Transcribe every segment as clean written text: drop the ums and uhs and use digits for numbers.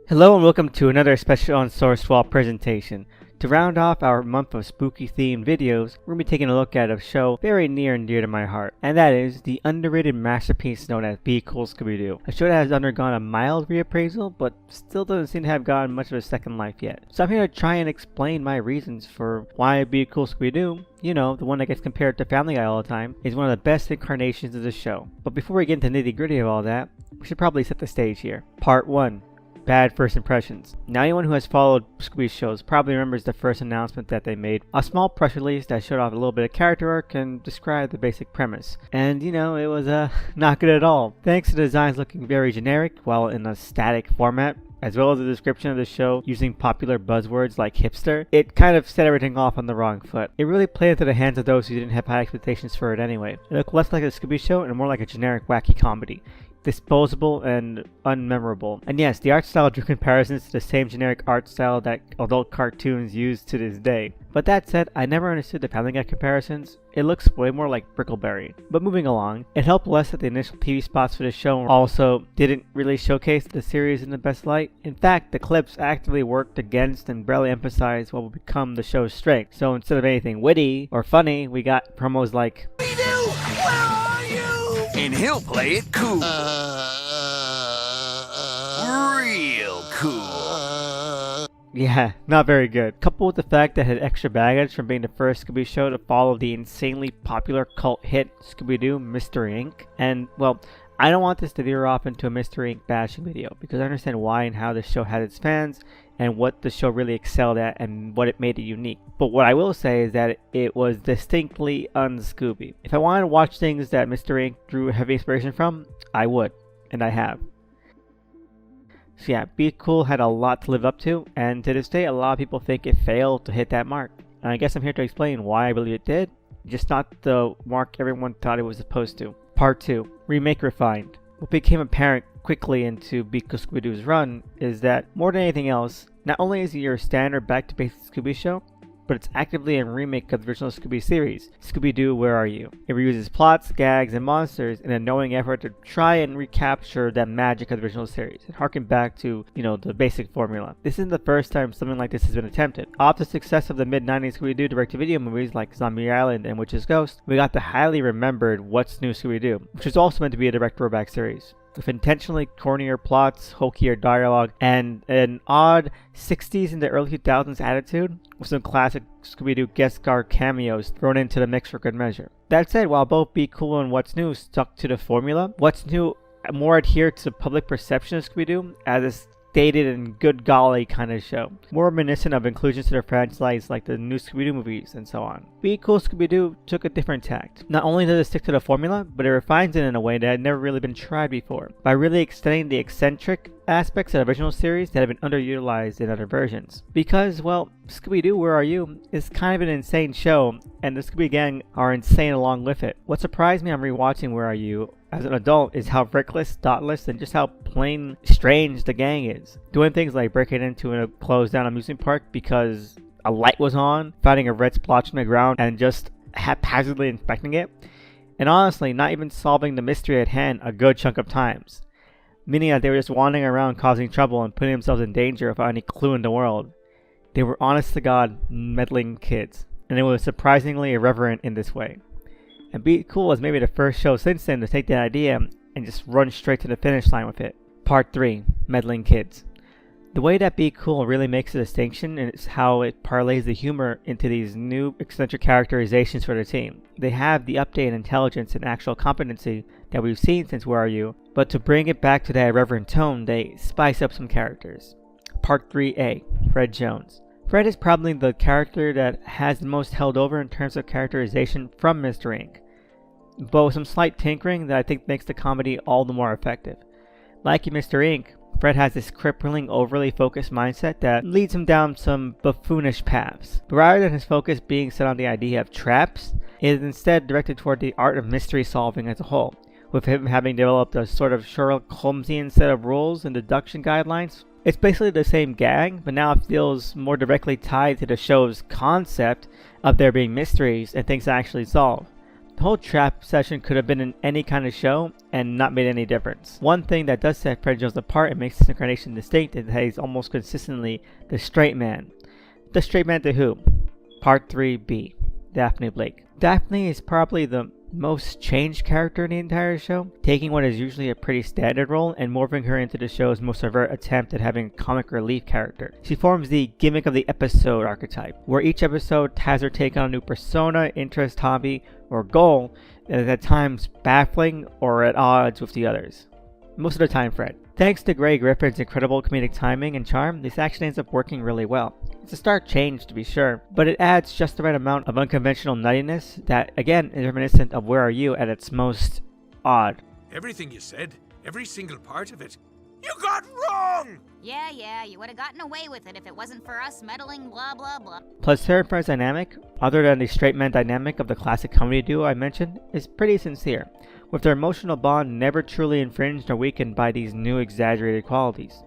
Hello and welcome to another special Unsourced Wall presentation. To round off our month of spooky themed videos, we're going to be taking a look at a show very near and dear to my heart, and that is the underrated masterpiece known as Be Cool, Scooby-Doo. A show that has undergone a mild reappraisal, but still doesn't seem to have gotten much of a second life yet. So I'm here to try and explain my reasons for why Be Cool, Scooby-Doo, you know, the one that gets compared to Family Guy all the time, is one of the best incarnations of the show. But before we get into the nitty-gritty of all that, we should probably set the stage here. Part 1. Bad first impressions. Now anyone who has followed Scooby shows probably remembers the first announcement that they made. A small press release that showed off a little bit of character arc and described the basic premise. And you know, it was not good at all. Thanks to the designs looking very generic while in a static format, as well as the description of the show using popular buzzwords like hipster, it kind of set everything off on the wrong foot. It really played into the hands of those who didn't have high expectations for it anyway. It looked less like a Scooby show and more like a generic wacky comedy. Disposable and unmemorable. And yes, the art style drew comparisons to the same generic art style that adult cartoons use to this day. But that said, I never understood the Family Guy comparisons. It looks way more like Brickleberry. But moving along, it helped less that the initial TV spots for the show also didn't really showcase the series in the best light. In fact, the clips actively worked against and barely emphasized what would become the show's strength. So instead of anything witty or funny, we got promos like, Where are you? And he'll play it cool. Real cool. yeah, not very good. Coupled with the fact that it had extra baggage from being the first Scooby show to follow the insanely popular cult hit Scooby-Doo Mystery Inc. And, well, I don't want this to veer off into a Mystery Inc. bashing video, because I understand why and how this show had its fans, and what the show really excelled at, and what it made it unique. But what I will say is that it was distinctly un-Scooby. If I wanted to watch things that Mystery Inc. drew heavy inspiration from, I would, and I have. So yeah, Be Cool had a lot to live up to, and to this day a lot of people think it failed to hit that mark. And I guess I'm here to explain why I believe it did, just not the mark everyone thought it was supposed to. Part 2. Remake refined. What became apparent quickly into Be Cool, Scooby-Doo's run is that, more than anything else, not only is it your standard back-to-basics Scooby show, but it's actively a remake of the original Scooby series, Scooby-Doo, Where Are You? It reuses plots, gags, and monsters in a knowing effort to try and recapture that magic of the original series, and harken back to, you know, the basic formula. This isn't the first time something like this has been attempted. Off the success of the mid-90s Scooby-Doo direct-to-video movies like Zombie Island and Witch's Ghost, we got the highly remembered What's New Scooby-Doo, which was also meant to be a direct throwback series, with intentionally cornier plots, hokier dialogue, and an odd 60s into early 2000s attitude, with some classic Scooby-Doo guest star cameos thrown into the mix for good measure. That said, while both Be Cool and What's New stuck to the formula, What's New more adhered to public perception of Scooby-Doo as a dated and good golly kind of show, more reminiscent of inclusions to their franchise like the new Scooby-Doo movies and so on. Be Cool, Scooby-Doo took a different tact. Not only does it stick to the formula, but it refines it in a way that had never really been tried before, by really extending the eccentric aspects of the original series that have been underutilized in other versions. Because, well, Scooby-Doo, Where Are You? Is kind of an insane show, and the Scooby Gang are insane along with it. What surprised me on rewatching Where Are You as an adult is how reckless, thoughtless, and just how plain strange the gang is. Doing things like breaking into a closed down amusement park because a light was on, finding a red splotch on the ground, and just haphazardly inspecting it. And honestly, not even solving the mystery at hand a good chunk of times. Meaning that they were just wandering around causing trouble and putting themselves in danger without any clue in the world. They were honest to God meddling kids, and it was surprisingly irreverent in this way. And Be Cool is maybe the first show since then to take that idea and just run straight to the finish line with it. Part 3. Meddling kids. The way that Be Cool really makes a distinction is how it parlays the humor into these new eccentric characterizations for the team. They have the updated intelligence and actual competency that we've seen since Where Are You, but to bring it back to that irreverent tone, they spice up some characters. Part 3A. Fred Jones. Fred is probably the character that has the most held over in terms of characterization from Mr. Inc., but with some slight tinkering that I think makes the comedy all the more effective. Like in Mr. Inc., Fred has this crippling, overly focused mindset that leads him down some buffoonish paths. But rather than his focus being set on the idea of traps, it is instead directed toward the art of mystery solving as a whole, with him having developed a sort of Sherlock Holmesian set of rules and deduction guidelines. It's basically the same gag, but now it feels more directly tied to the show's concept of there being mysteries and things to actually solve. The whole trap session could have been in any kind of show and not made any difference. One thing that does set Fred Jones apart and makes this incarnation distinct is that he's almost consistently the straight man. The straight man to who? Part 3B, Daphne Blake. Daphne is probably the most changed character in the entire show, taking what is usually a pretty standard role and morphing her into the show's most overt attempt at having a comic relief character. She forms the gimmick of the episode archetype, where each episode has her take on a new persona, interest, hobby, or goal that is at times baffling or at odds with the others. Most of the time, Fred. Thanks to Grey Griffin's incredible comedic timing and charm, this actually ends up working really well. It's a stark change to be sure, but it adds just the right amount of unconventional nuttiness that, again, is reminiscent of Where Are You at its most odd. Everything you said, every single part of it, you got wrong! Yeah, you would have gotten away with it if it wasn't for us meddling, blah, blah, blah. Plus, her and Fred's dynamic, other than the straight man dynamic of the classic comedy duo I mentioned, is pretty sincere, with their emotional bond never truly infringed or weakened by these new exaggerated qualities.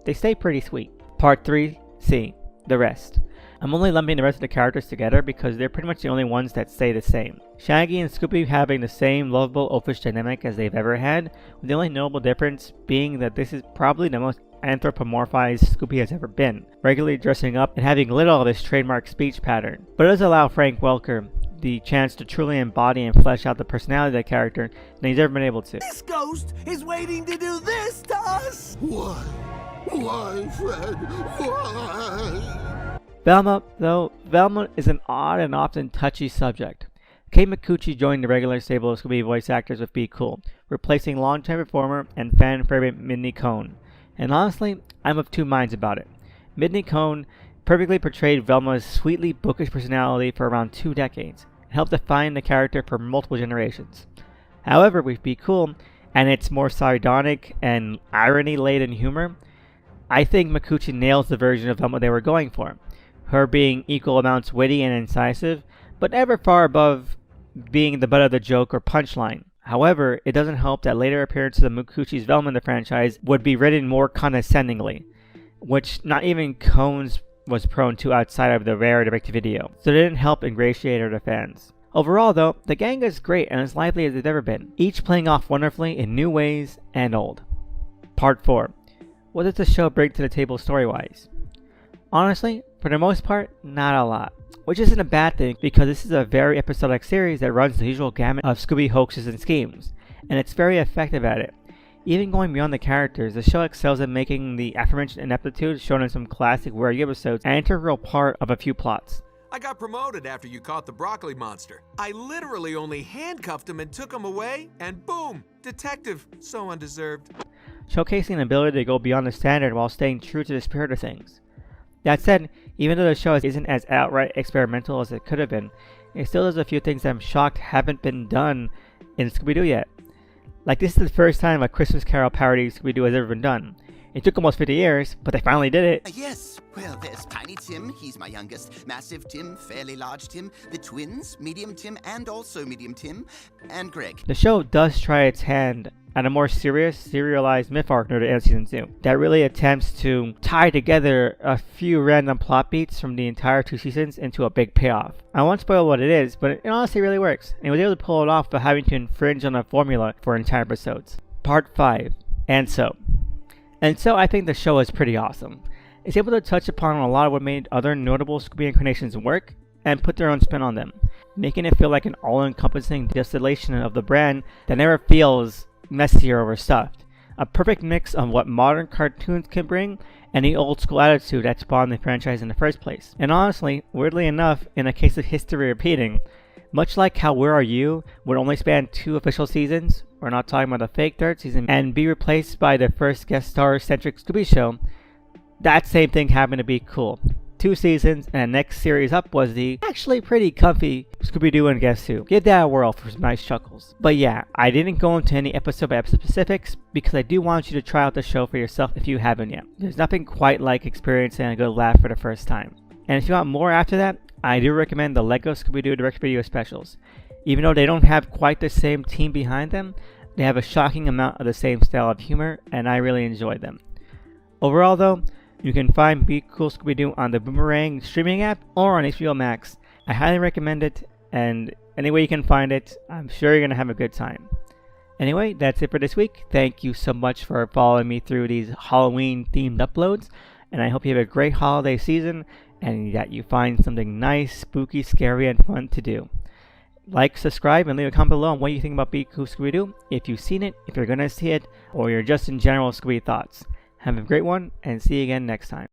They stay pretty sweet. Part 3C. The rest. I'm only lumping the rest of the characters together because they're pretty much the only ones that stay the same. Shaggy and Scooby having the same lovable oafish dynamic as they've ever had, with the only notable difference being that this is probably the most anthropomorphized Scooby has ever been, regularly dressing up and having little of his trademark speech pattern. But it does allow Frank Welker the chance to truly embody and flesh out the personality of the character than he's ever been able to. This ghost is waiting to do this to us! Why? Why, Fred? Why? Velma is an odd and often touchy subject. Kate Micucci joined the regular stable of Scooby voice actors with Be Cool, replacing longtime performer and fan favorite Midney Cohn. And honestly, I'm of two minds about it. Midney Cohn perfectly portrayed Velma's sweetly bookish personality for around 2 decades, and helped define the character for multiple generations. However, with Be Cool, and its more sardonic and irony-laden humor, I think Micucci nails the version of Velma they were going for, her being equal amounts witty and incisive, but never far above being the butt of the joke or punchline. However, it doesn't help that later appearances of Micucci's Velma in the franchise would be written more condescendingly, which not even Cohn's was prone to outside of the rare direct-to-video, so it didn't help ingratiate her to fans. Overall though, the gang is great and as lively as it's ever been, each playing off wonderfully in new ways and old. Part 4. What does the show bring to the table story-wise? Honestly, for the most part, not a lot. Which isn't a bad thing because this is a very episodic series that runs the usual gamut of Scooby hoaxes and schemes, and it's very effective at it. Even going beyond the characters, the show excels at making the aforementioned ineptitude shown in some classic Where Are You episodes an integral part of a few plots. I got promoted after you caught the broccoli monster. I literally only handcuffed him and took him away, and boom, detective. So undeserved. Showcasing an ability to go beyond the standard while staying true to the spirit of things. That said, even though the show isn't as outright experimental as it could have been, it still does a few things that I'm shocked haven't been done in Scooby-Doo yet. Like, this is the first time a Christmas Carol parody Scooby-Doo has ever been done. It took almost 50 years, but they finally did it. Yes, well, there's Tiny Tim, he's my youngest, Massive Tim, Fairly Large Tim, the twins, Medium Tim, and also Medium Tim, and Greg. The show does try its hand at a more serious, serialized myth arc near the end of Season 2 that really attempts to tie together a few random plot beats from the entire 2 seasons into a big payoff. I won't spoil what it is, but it honestly really works, and it was able to pull it off without having to infringe on a formula for entire episodes. Part 5. And so I think the show is pretty awesome. It's able to touch upon a lot of what made other notable Scooby incarnations work, and put their own spin on them, making it feel like an all-encompassing distillation of the brand that never feels messy or overstuffed. A perfect mix of what modern cartoons can bring and the old school attitude that spawned the franchise in the first place. And honestly, weirdly enough, in a case of history repeating, much like how Where Are You would only span 2 official seasons, we're not talking about the fake 3rd season, and be replaced by the first guest star-centric Scooby show, that same thing happened to Be Cool. 2 seasons, and the next series up was the actually pretty comfy Scooby-Doo and Guess Who. Give that a whirl for some nice chuckles. But yeah, I didn't go into any episode-by-episode specifics because I do want you to try out the show for yourself if you haven't yet. There's nothing quite like experiencing a good laugh for the first time. And if you want more after that, I do recommend the LEGO Scooby-Doo direct-to-video specials. Even though they don't have quite the same team behind them, they have a shocking amount of the same style of humor, and I really enjoy them. Overall though, you can find Be Cool Scooby-Doo on the Boomerang streaming app or on HBO Max. I highly recommend it, and any way you can find it, I'm sure you're going to have a good time. Anyway, that's it for this week. Thank you so much for following me through these Halloween themed uploads, and I hope you have a great holiday season and that you find something nice, spooky, scary, and fun to do. Like, subscribe, and leave a comment below on what you think about Be Cool Scooby-Doo, if you've seen it, if you're going to see it, or you're just in general Scooby thoughts. Have a great one, and see you again next time.